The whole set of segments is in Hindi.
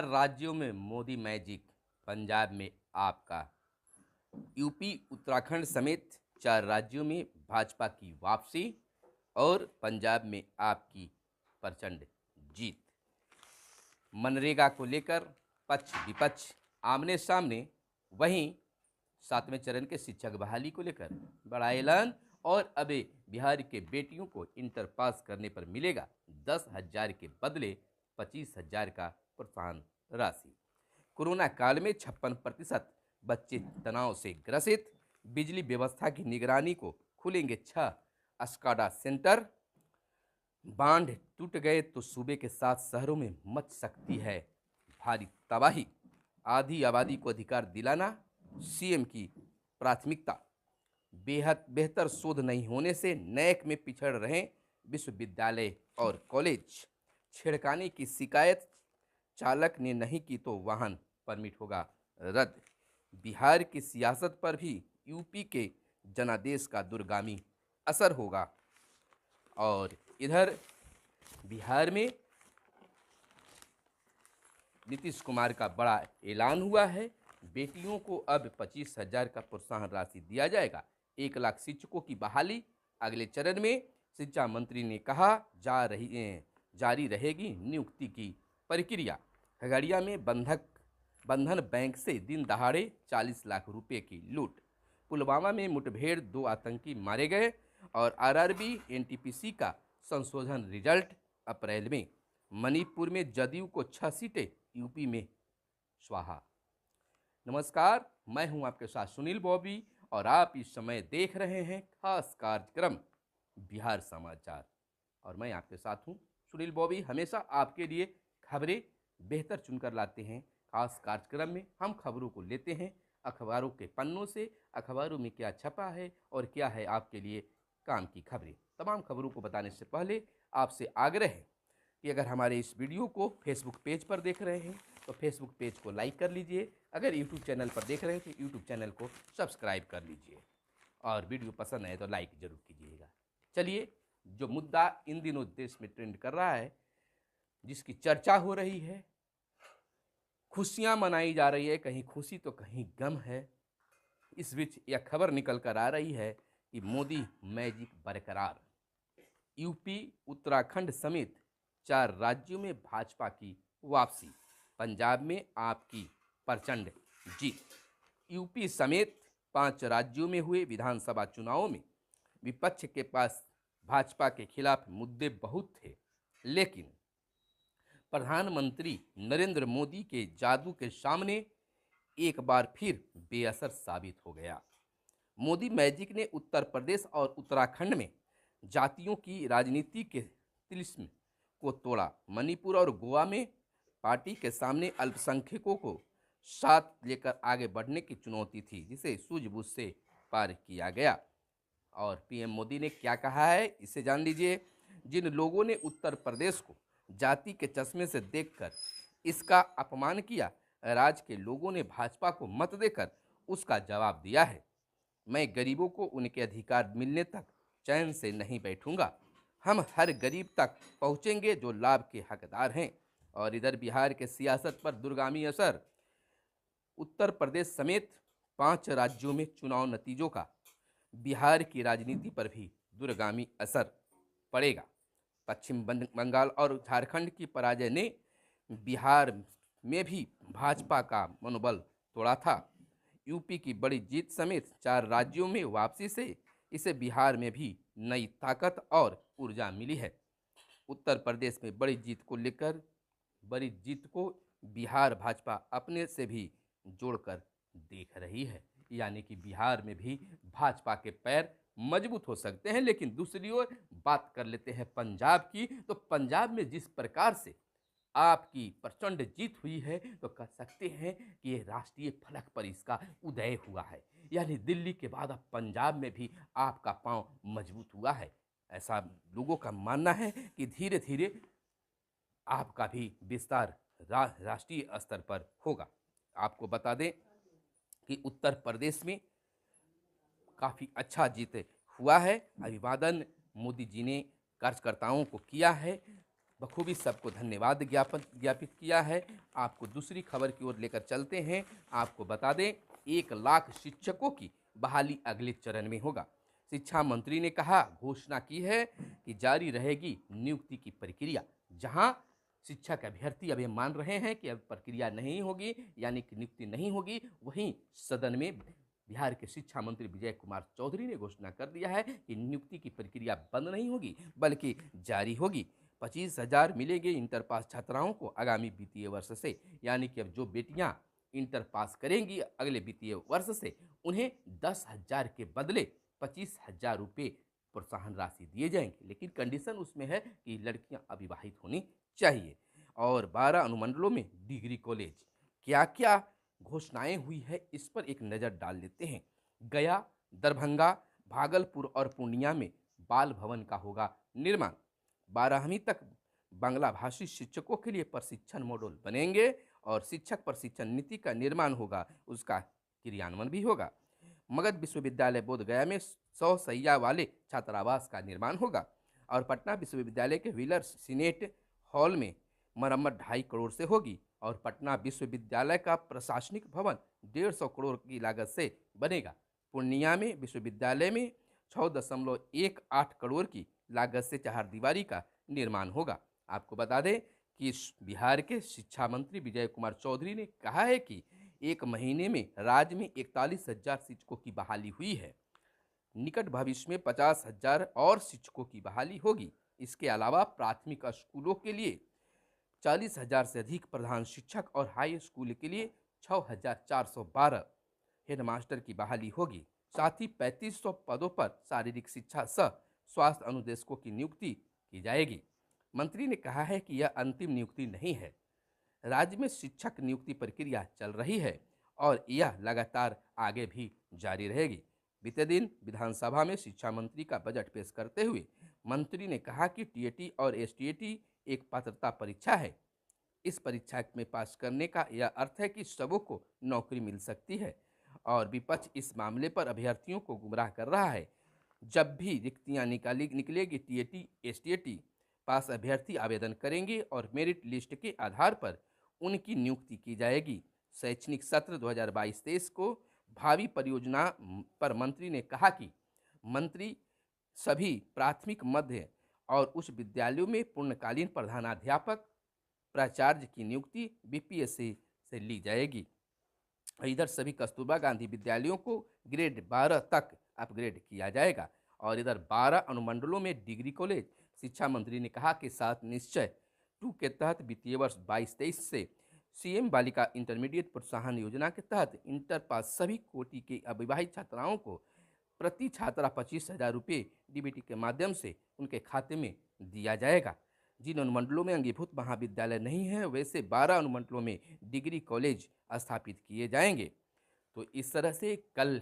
4 राज्यों में मोदी मैजिक, पंजाब में आपका। यूपी उत्तराखंड समेत 4 राज्यों में भाजपा की वापसी और पंजाब में आपकी प्रचंड जीत। मनरेगा को लेकर पक्ष विपक्ष आमने सामने। वहीं 7वें चरण के शिक्षक बहाली को लेकर बड़ा ऐलान। और अब बिहार के बेटियों को इंटर पास करने पर मिलेगा 10,000 के बदले 25,000 का प्रोत्साहन राशि। कोरोना काल में 56% बच्चे तनाव से ग्रसित। बिजली व्यवस्था की निगरानी को खुलेंगे 6 स्काडा सेंटर। बांध टूट गए तो सूबे के 7 शहरों में मच सकती है भारी तबाही। आधी आबादी को अधिकार दिलाना सीएम की प्राथमिकता। बेहद बेहतर शोध नहीं होने से नैक में पिछड़ रहे विश्वविद्यालय और कॉलेज। छिड़काने की शिकायत चालक ने नहीं की तो वाहन परमिट होगा रद्द। बिहार की सियासत पर भी यूपी के जनादेश का दूरगामी असर होगा। और इधर बिहार में नीतीश कुमार का बड़ा ऐलान हुआ है। बेटियों को अब 25,000 का प्रोत्साहन राशि दिया जाएगा। 1 लाख शिक्षकों की बहाली अगले चरण में। शिक्षा मंत्री ने कहा जारी रहेगी नियुक्ति की प्रक्रिया। खगड़िया में बंधन बैंक से दिन दहाड़े 40 लाख रुपए की लूट। पुलवामा में मुठभेड़ 2 आतंकी मारे गए। और आरआरबी एनटीपीसी का संशोधन रिजल्ट अप्रैल में। मणिपुर में जदयू को 6 सीटें, यूपी में स्वाहा। नमस्कार, मैं हूं आपके साथ सुनील बॉबी और आप इस समय देख रहे हैं खास कार्यक्रम बिहार समाचार। और मैं आपके साथ हूं सुनील बॉबी। हमेशा आपके लिए खबरें बेहतर चुनकर लाते हैं। खास कार्यक्रम में हम खबरों को लेते हैं अखबारों के पन्नों से। अखबारों में क्या छपा है और क्या है आपके लिए काम की खबरें। तमाम खबरों को बताने से पहले आपसे आग्रह है कि अगर हमारे इस वीडियो को फेसबुक पेज पर देख रहे हैं तो फेसबुक पेज को लाइक कर लीजिए। अगर यूट्यूब चैनल पर देख रहे हैं तो यूट्यूब चैनल को सब्सक्राइब कर लीजिए। और वीडियो पसंद आए तो लाइक ज़रूर कीजिएगा। चलिए, जो मुद्दा इन दिनों देश में ट्रेंड कर रहा है, जिसकी चर्चा हो रही है, खुशियाँ मनाई जा रही है, कहीं खुशी तो कहीं गम है। इस बीच यह खबर निकल कर आ रही है कि मोदी मैजिक बरकरार। यूपी उत्तराखंड समेत 4 राज्यों में भाजपा की वापसी, पंजाब में आपकी प्रचंड जीत। यूपी समेत 5 राज्यों में हुए विधानसभा चुनावों में विपक्ष के पास भाजपा के खिलाफ मुद्दे बहुत थे, लेकिन प्रधानमंत्री नरेंद्र मोदी के जादू के सामने एक बार फिर बेअसर साबित हो गया। मोदी मैजिक ने उत्तर प्रदेश और उत्तराखंड में जातियों की राजनीति के तिलिस्म को तोड़ा। मणिपुर और गोवा में पार्टी के सामने अल्पसंख्यकों को साथ लेकर आगे बढ़ने की चुनौती थी, जिसे सूझबूझ से पार किया गया। और पीएम मोदी ने क्या कहा है, इसे जान लीजिए। जिन लोगों ने उत्तर प्रदेश को जाति के चश्मे से देखकर इसका अपमान किया, राज्य के लोगों ने भाजपा को मत देकर उसका जवाब दिया है। मैं गरीबों को उनके अधिकार मिलने तक चैन से नहीं बैठूंगा। हम हर गरीब तक पहुंचेंगे जो लाभ के हकदार हैं। और इधर बिहार के सियासत पर दूरगामी असर। उत्तर प्रदेश समेत 5 राज्यों में चुनाव नतीजों का बिहार की राजनीति पर भी दूरगामी असर पड़ेगा। पश्चिम बंगाल और झारखंड की पराजय ने बिहार में भी भाजपा का मनोबल तोड़ा था। यूपी की बड़ी जीत समेत 4 राज्यों में वापसी से इसे बिहार में भी नई ताकत और ऊर्जा मिली है। उत्तर प्रदेश में बड़ी जीत को बिहार भाजपा अपने से भी जोड़कर देख रही है। यानी कि बिहार में भी भाजपा के पैर मजबूत हो सकते हैं। लेकिन दूसरी ओर बात कर लेते हैं पंजाब की, तो पंजाब में जिस प्रकार से आपकी प्रचंड जीत हुई है, तो कह सकते हैं कि ये राष्ट्रीय फलक पर इसका उदय हुआ है। यानी दिल्ली के बाद अब पंजाब में भी आपका पांव मजबूत हुआ है। ऐसा लोगों का मानना है कि धीरे धीरे आपका भी विस्तार राष्ट्रीय स्तर पर होगा। आपको बता दें कि उत्तर प्रदेश में काफ़ी अच्छा जीत हुआ है। अभिवादन मोदी जी ने कार्यकर्ताओं को किया है। बखूबी सबको धन्यवाद ज्ञापित किया है। आपको दूसरी खबर की ओर लेकर चलते हैं। आपको बता दें, 1 लाख शिक्षकों की बहाली अगले चरण में होगा। शिक्षा मंत्री ने कहा, घोषणा की है कि जारी रहेगी नियुक्ति की प्रक्रिया। जहां शिक्षक अभ्यर्थी अब ये मान रहे हैं कि अब प्रक्रिया नहीं होगी, यानी कि नियुक्ति नहीं होगी, वहीं सदन में बिहार के शिक्षा मंत्री विजय कुमार चौधरी ने घोषणा कर दिया है कि नियुक्ति की प्रक्रिया बंद नहीं होगी, बल्कि जारी होगी। 25,000 मिलेंगे इंटर पास छात्राओं को आगामी वित्तीय वर्ष से, यानी कि अब जो बेटियां इंटर पास करेंगी अगले वित्तीय वर्ष से, उन्हें 10,000 के बदले 25,000 रुपये प्रोत्साहन राशि दिए जाएंगे। लेकिन कंडीशन उसमें है कि लड़कियां अविवाहित होनी चाहिए। और 12 अनुमंडलों में डिग्री कॉलेज, क्या क्या घोषणाएं हुई है इस पर एक नज़र डाल लेते हैं। गया, दरभंगा, भागलपुर और पूर्णिया में बाल भवन का होगा निर्माण। 12वीं तक बांग्ला भाषी शिक्षकों के लिए प्रशिक्षण मॉड्यूल बनेंगे और शिक्षक प्रशिक्षण नीति का निर्माण होगा, उसका क्रियान्वयन भी होगा। मगध विश्वविद्यालय बोध गया में 100 शैया वाले छात्रावास का निर्माण होगा। और पटना विश्वविद्यालय के व्हीलर सीनेट हॉल में मरम्मत 2.5 करोड़ से होगी। और पटना विश्वविद्यालय का प्रशासनिक भवन 150 करोड़ की लागत से बनेगा। पूर्णिया में विश्वविद्यालय में 6.18 करोड़ की लागत से चहारदीवारी का निर्माण होगा। आपको बता दें कि बिहार के शिक्षा मंत्री विजय कुमार चौधरी ने कहा है कि 1 महीने में राज्य में 41,000 शिक्षकों की बहाली हुई है। निकट भविष्य में 50,000 और शिक्षकों की बहाली होगी। इसके अलावा प्राथमिक स्कूलों के लिए 40,000 से अधिक प्रधान शिक्षक और हाई स्कूल के लिए 6,412 हेडमास्टर की बहाली होगी। साथ ही 3500 पदों पर शारीरिक शिक्षा सह स्वास्थ्य अनुदेशकों की नियुक्ति की जाएगी। मंत्री ने कहा है कि यह अंतिम नियुक्ति नहीं है। राज्य में शिक्षक नियुक्ति प्रक्रिया चल रही है और यह लगातार आगे भी जारी रहेगी। बीते दिन विधानसभा में शिक्षा मंत्री का बजट पेश करते हुए मंत्री ने कहा कि टीएटी और एसटीएटी एक पात्रता परीक्षा है। इस परीक्षा में पास करने का यह अर्थ है कि सबों को नौकरी मिल सकती है और विपक्ष इस मामले पर अभ्यर्थियों को गुमराह कर रहा है। जब भी रिक्तियां निकलेगी, टीएटी एसटीएटी पास अभ्यर्थी आवेदन करेंगे और मेरिट लिस्ट के आधार पर उनकी नियुक्ति की जाएगी। शैक्षणिक सत्र 2022-23 को भावी परियोजना पर मंत्री ने कहा कि मंत्री सभी प्राथमिक, मध्य और उच्च विद्यालयों में पूर्णकालीन प्रधानाध्यापक, प्राचार्य की नियुक्ति बीपीएससी से ली जाएगी। इधर सभी कस्तूरबा गांधी विद्यालयों को ग्रेड 12 तक अपग्रेड किया जाएगा। और इधर 12 अनुमंडलों में डिग्री कॉलेज। शिक्षा मंत्री ने कहा कि 7 निश्चय 2 के तहत वित्तीय वर्ष 22-23 से सीएम बालिका इंटरमीडिएट प्रोत्साहन योजना के तहत इंटर पास सभी कोटि के अविवाहित छात्राओं को प्रति छात्रा 25,000 रुपये डीबीटी के माध्यम से उनके खाते में दिया जाएगा। जिन अनुमंडलों में अंगीभूत महाविद्यालय नहीं है, वैसे 12 अनुमंडलों में डिग्री कॉलेज स्थापित किए जाएंगे। तो इस तरह से कल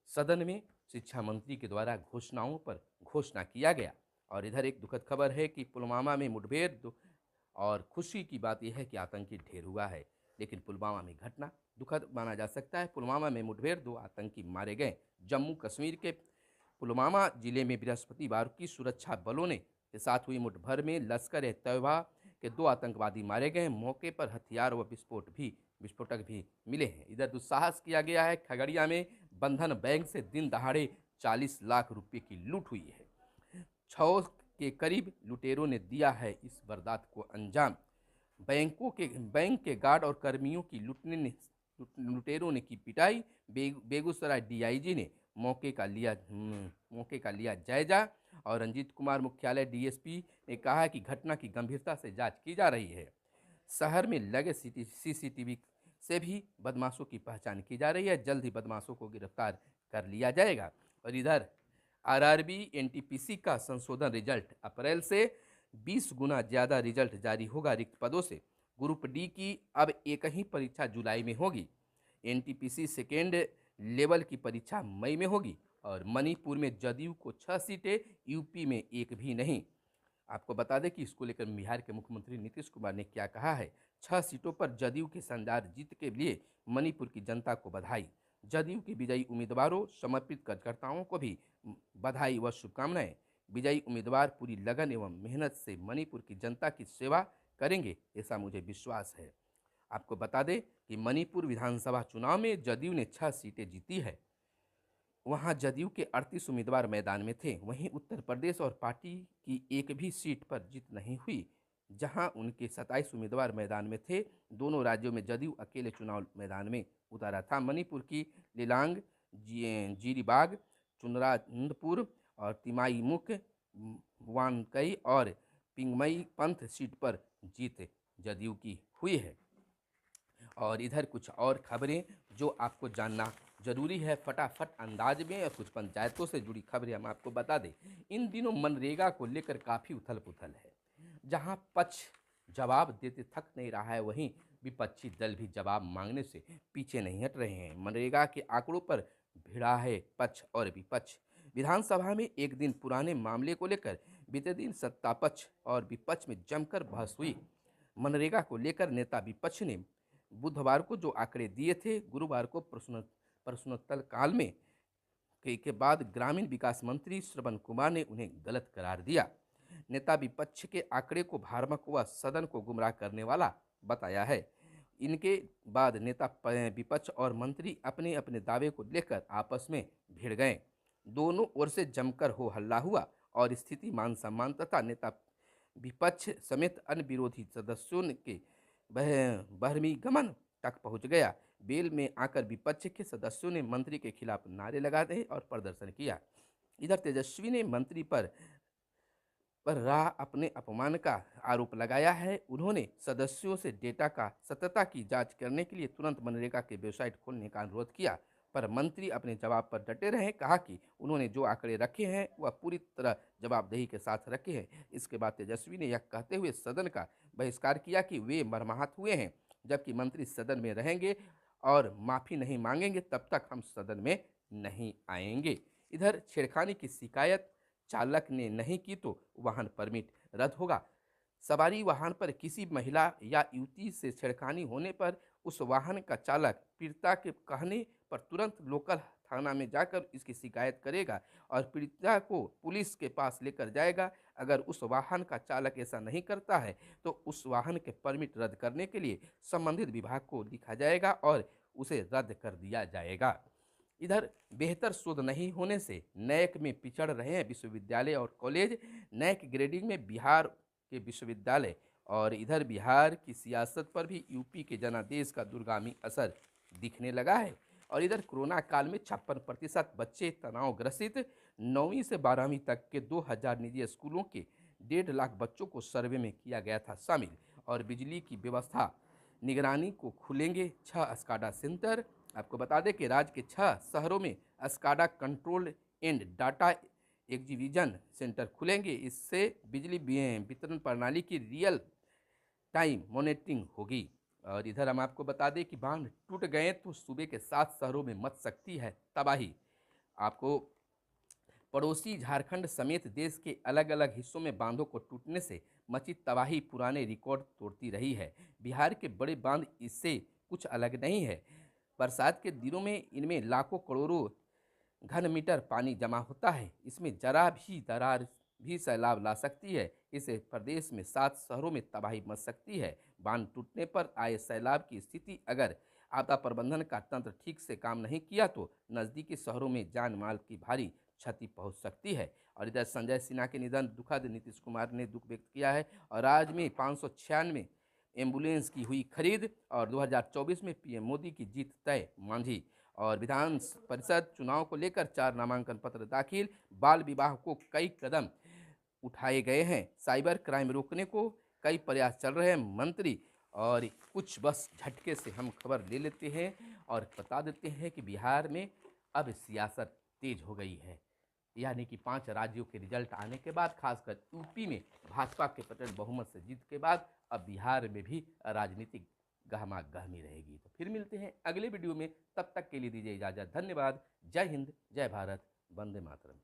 सदन में शिक्षा मंत्री के द्वारा घोषणाओं पर घोषणा किया गया। और इधर एक दुखद खबर है कि पुलवामा में मुठभेड़, और खुशी की बात यह है कि आतंकी ढेर हुआ है, लेकिन पुलवामा में घटना दुखद माना जा सकता है। पुलवामा में मुठभेड़, 2 आतंकी मारे गए। जम्मू कश्मीर के पुलवामा जिले में बृहस्पतिवार की सुरक्षा बलों ने के साथ हुई मुठभेड़ में लश्कर-ए-तैयबा के 2 आतंकवादी मारे गए। मौके पर हथियार व विस्फोटक भी मिले हैं। इधर दुस्साहस किया गया है। खगड़िया में बंधन बैंक से दिन दहाड़े 40 लाख रुपए की लूट हुई है। 6 के करीब लुटेरों ने दिया है इस वारदात को अंजाम। बैंक के गार्ड और कर्मियों की लुटेरों ने की पिटाई। बेगूसराय डीआईजी ने मौके का लिया जायजा। और रंजीत कुमार मुख्यालय डीएसपी ने कहा कि घटना की गंभीरता से जांच की जा रही है। शहर में लगे सीसीटीवी से भी बदमाशों की पहचान की जा रही है। जल्द ही बदमाशों को गिरफ्तार कर लिया जाएगा। और इधर आरआरबी एनटीपीसी का संशोधन रिजल्ट, अप्रैल से 20 गुना ज़्यादा रिजल्ट जारी होगा रिक्त पदों से। ग्रुप डी की अब एक ही परीक्षा जुलाई में होगी। एनटीपीसी सेकेंड लेवल की परीक्षा मई में होगी। और मणिपुर में जदयू को 6 सीटें, यूपी में 1 भी नहीं। आपको बता दें कि इसको लेकर बिहार के मुख्यमंत्री नीतीश कुमार ने क्या कहा है। 6 सीटों पर जदयू की शानदार जीत के लिए मणिपुर की जनता को बधाई। जदयू के विजयी उम्मीदवारों, समर्पित कार्यकर्ताओं को भी बधाई व शुभकामनाएं। विजयी उम्मीदवार पूरी लगन एवं मेहनत से मणिपुर की जनता की सेवा करेंगे, ऐसा मुझे विश्वास है। आपको बता दें कि मणिपुर विधानसभा चुनाव में जदयू ने 6 सीटें जीती है। वहां जदयू के 38 उम्मीदवार मैदान में थे। वहीं उत्तर प्रदेश और पार्टी की एक भी सीट पर जीत नहीं हुई, जहां उनके 27 उम्मीदवार मैदान में थे। दोनों राज्यों में जदयू अकेले चुनाव मैदान में उतारा था। मणिपुर की लिलांग, जीरीबाग, चुनरानंदपुर और तिमाईमुख, वानकई और पिंगमई पंथ सीट पर जीत जदयू की हुई है। और इधर कुछ और खबरें जो आपको जानना जरूरी है फटाफट अंदाज में, और कुछ पंचायतों से जुड़ी खबरें हम आपको बता दें। इन दिनों मनरेगा को लेकर काफ़ी उथल पुथल है। जहां पक्ष जवाब देते थक नहीं रहा है, वहीं विपक्षी दल भी जवाब मांगने से पीछे नहीं हट रहे हैं। मनरेगा के आंकड़ों पर भिड़ा है पक्ष और विपक्ष। विधानसभा में एक दिन पुराने मामले को लेकर बीते दिन सत्ता पक्ष और विपक्ष में जमकर बहस हुई। मनरेगा को लेकर नेता विपक्ष ने बुधवार को जो आंकड़े दिए थे, गुरुवार को प्रश्नोत्तर काल में के बाद ग्रामीण विकास मंत्री श्रवण कुमार ने उन्हें गलत करार दिया। नेता विपक्ष के आंकड़े को भ्रामक व सदन को गुमराह करने वाला बताया है। इनके बाद नेता विपक्ष और मंत्री अपने अपने दावे को लेकर आपस में भिड़ गए। दोनों ओर से जमकर हो हल्ला हुआ और स्थिति मान सम्मान तथा नेता विपक्ष समेत अन्य विरोधी सदस्यों के बहिर्गमन तक पहुंच गया। बेल में आकर विपक्ष के सदस्यों ने मंत्री के खिलाफ नारे लगाए और प्रदर्शन किया। इधर तेजस्वी ने मंत्री पर राह अपने अपमान का आरोप लगाया है। उन्होंने सदस्यों से डेटा का सत्यता की जांच करने के लिए तुरंत मनरेगा की वेबसाइट खोलने का अनुरोध किया, पर मंत्री अपने जवाब पर डटे रहे। कहा कि उन्होंने जो आंकड़े रखे हैं वह पूरी तरह जवाबदेही के साथ रखे हैं। इसके बाद तेजस्वी ने यह कहते हुए सदन का बहिष्कार किया कि वे मर्माहत हुए हैं। जबकि मंत्री सदन में रहेंगे और माफ़ी नहीं मांगेंगे तब तक हम सदन में नहीं आएंगे। इधर छेड़खानी की शिकायत चालक ने नहीं की तो वाहन परमिट रद्द होगा। सवारी वाहन पर किसी महिला या युवती से छेड़खानी होने पर उस वाहन का चालक पीड़िता के कहने पर तुरंत लोकल थाना में जाकर इसकी शिकायत करेगा और पीड़िता को पुलिस के पास लेकर जाएगा। अगर उस वाहन का चालक ऐसा नहीं करता है तो उस वाहन के परमिट रद्द करने के लिए संबंधित विभाग को लिखा जाएगा और उसे रद्द कर दिया जाएगा। इधर बेहतर शोध नहीं होने से नैक में पिछड़ रहे हैं विश्वविद्यालय और कॉलेज। नैक ग्रेडिंग में बिहार के विश्वविद्यालय और इधर बिहार की सियासत पर भी यूपी के जनादेश का दूरगामी असर दिखने लगा है। और इधर कोरोना काल में 56% बच्चे तनावग्रसित। 9वीं से 12वीं तक के 2000 निजी स्कूलों के 1.5 लाख बच्चों को सर्वे में किया गया था शामिल। और बिजली की व्यवस्था निगरानी को खुलेंगे 6 स्काडा सेंटर। आपको बता दें कि राज्य के 6 शहरों में SCADA control and data exhibition centre खुलेंगे। इससे बिजली वितरण प्रणाली की रियल टाइम मॉनिटरिंग होगी। और इधर हम आपको बता दें कि बांध टूट गए तो सूबे के 7 शहरों में मच सकती है तबाही। आपको पड़ोसी झारखंड समेत देश के अलग अलग हिस्सों में बांधों को टूटने से मची तबाही पुराने रिकॉर्ड तोड़ती रही है। बिहार के बड़े बांध इससे कुछ अलग नहीं है। बरसात के दिनों में इनमें लाखों करोड़ों घन मीटर पानी जमा होता है। इसमें जरा भी दरार भी सैलाब ला सकती है। इससे प्रदेश में 7 शहरों में तबाही मच सकती है। बांध टूटने पर आए सैलाब की स्थिति अगर आपदा प्रबंधन का तंत्र ठीक से काम नहीं किया तो नज़दीकी शहरों में जान माल की भारी क्षति पहुंच सकती है। और इधर संजय सिन्हा के निधन दुखद, नीतीश कुमार ने दुख व्यक्त किया है। और राज्य में 596 एम्बुलेंस की हुई खरीद। और 2024 में पीएम मोदी की जीत तय, मांझी। और विधान परिषद चुनाव को लेकर 4 नामांकन पत्र दाखिल। बाल विवाह को कई कदम उठाए गए हैं। साइबर क्राइम रोकने को कई प्रयास चल रहे हैं मंत्री। और कुछ बस झटके से हम खबर ले लेते हैं और बता देते हैं कि बिहार में अब सियासत तेज हो गई है। यानी कि 5 राज्यों के रिजल्ट आने के बाद, खासकर यूपी में भाजपा के प्रचंड बहुमत से जीत के बाद, अब बिहार में भी राजनीतिक गहमा गहमी रहेगी। तो फिर मिलते हैं अगले वीडियो में, तब तक के लिए दीजिए इजाज़त। धन्यवाद। जय हिंद, जय भारत, वंदे मातरम।